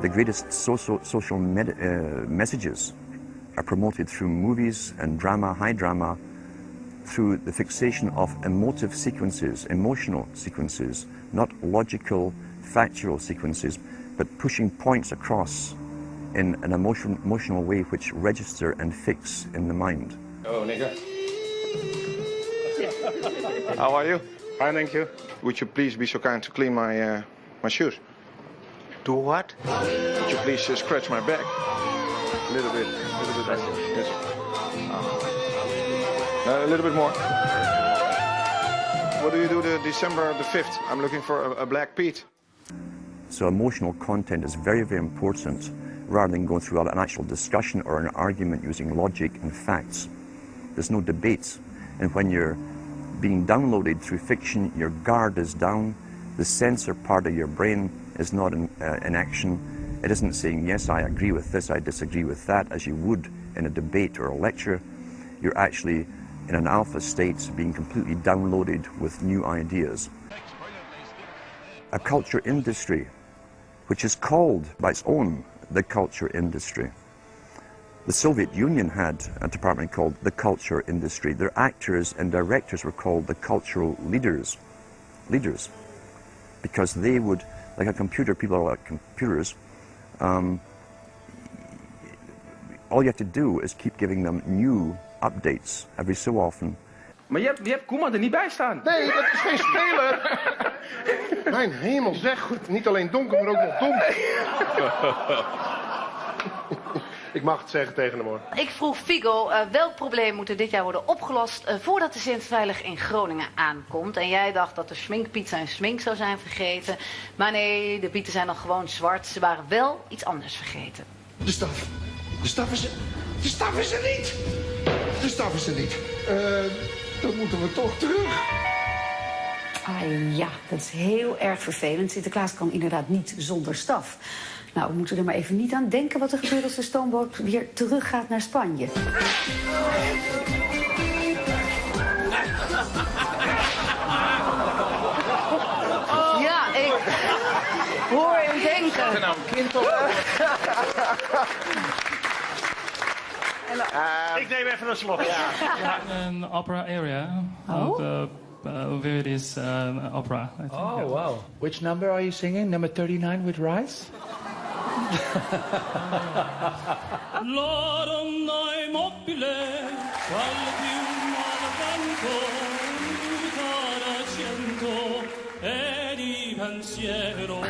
the greatest social messages are promoted through movies and drama, high drama, through the fixation of emotive sequences, emotional sequences, not logical, factual sequences, but pushing points across in an emotional way which register and fix in the mind. Oh, nigga. How are you? Fine, thank you. Would you please be so kind to clean my shoes? Do what? Would you please scratch my back? A little bit. Yes. A little bit more. What do you do December the 5th? I'm looking for a Black Pete. So emotional content is very, very important, rather than going through an actual discussion or an argument using logic and facts. There's no debate. And when you're being downloaded through fiction, your guard is down, the censor part of your brain is not in action. It isn't saying, yes, I agree with this, I disagree with that, as you would in a debate or a lecture. You're actually in an alpha state, being completely downloaded with new ideas. A culture industry, which is called by its own the culture industry. The Soviet Union had a department called the culture industry. Their actors and directors were called the cultural leaders, because they would, like a computer, people are like computers, all you have to do is keep giving them new updates every so often. Maar je hebt Koeman er niet bij staan. Nee, dat is geen speler. Mijn hemel zeg, niet alleen donker, maar ook nog dom. Ik mag het zeggen tegen hem hoor. Ik vroeg Figo, welk probleem moet er dit jaar worden opgelost voordat de Sint veilig in Groningen aankomt? En jij dacht dat de schminkpiet zijn smink zou zijn vergeten. Maar nee, de pieten zijn nog gewoon zwart. Ze waren wel iets anders vergeten. De staf. De staf is er. De staf is er niet. De staf is er niet. Dan moeten we toch terug. Ah ja, dat is heel erg vervelend. Sinterklaas kan inderdaad niet zonder staf. Nou, we moeten er maar even niet aan denken wat er gebeurt als de stoomboot weer teruggaat naar Spanje. Ja, ik hoor hem denken. Zet er nou een kind op. Ik neem even een slok. An opera area of where it is opera. I think. Oh, wow. Which number are you singing? Number 39 with Rice?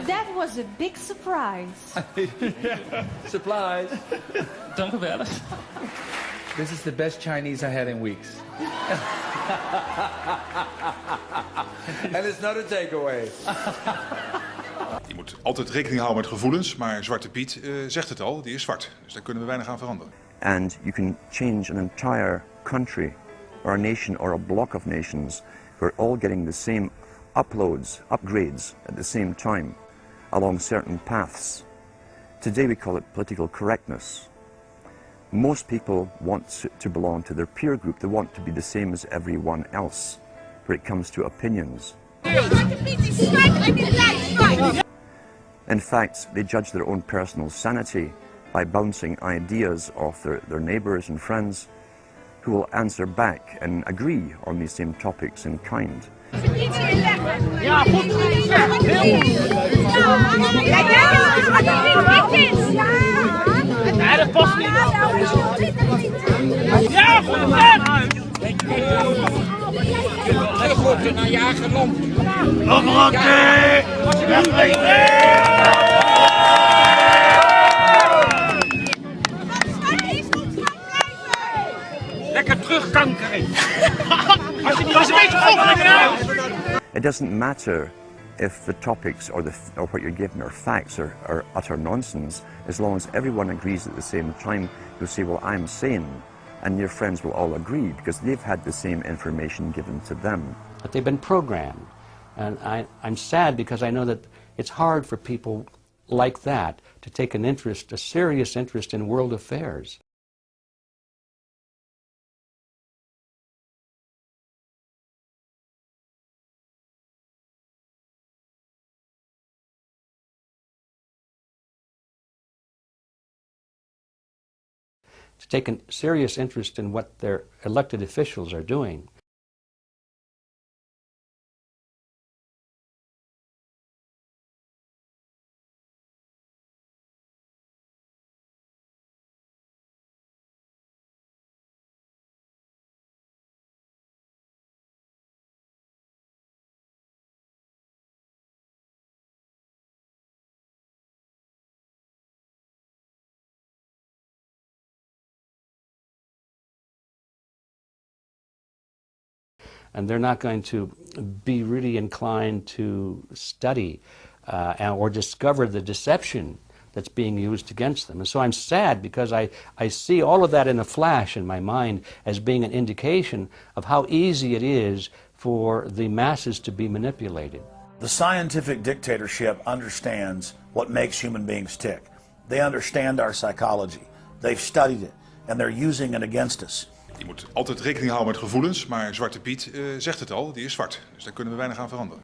That was a big surprise. Surprise. Dank u wel. This is the best Chinese I had in weeks. And it's not a takeaway. Je moet altijd rekening houden met gevoelens, maar Zwarte Piet zegt het al, die is zwart. Dus daar kunnen we weinig aan veranderen. And you can change an entire country or a nation or a block of nations who are all getting the same upgrades at the same time along certain paths. Today we call it political correctness. Most people want to belong to their peer group. They want to be the same as everyone else when it comes to opinions. In fact, they judge their own personal sanity by bouncing ideas off their neighbours and friends who will answer back and agree on these same topics in kind. Ja, goed. Nee, dat past niet. Ja, goed. Heel goed, naar jager rond. Lekker terugkankeren. Als je een beetje volgt. It doesn't matter if the topics or what you're given are facts or utter nonsense, as long as everyone agrees at the same time. You'll say, well, I'm sane, and your friends will all agree because they've had the same information given to them. But they've been programmed, and I'm sad because I know that it's hard for people like that to take an interest, a serious interest in world affairs. to take a serious interest in what their elected officials are doing. And they're not going to be really inclined to study or discover the deception that's being used against them. And so I'm sad because I see all of that in a flash in my mind as being an indication of how easy it is for the masses to be manipulated. The scientific dictatorship understands what makes human beings tick. They understand our psychology. They've studied it, and they're using it against us. Je moet altijd rekening houden met gevoelens, maar Zwarte Piet zegt het al, die is zwart. Dus daar kunnen we weinig aan veranderen.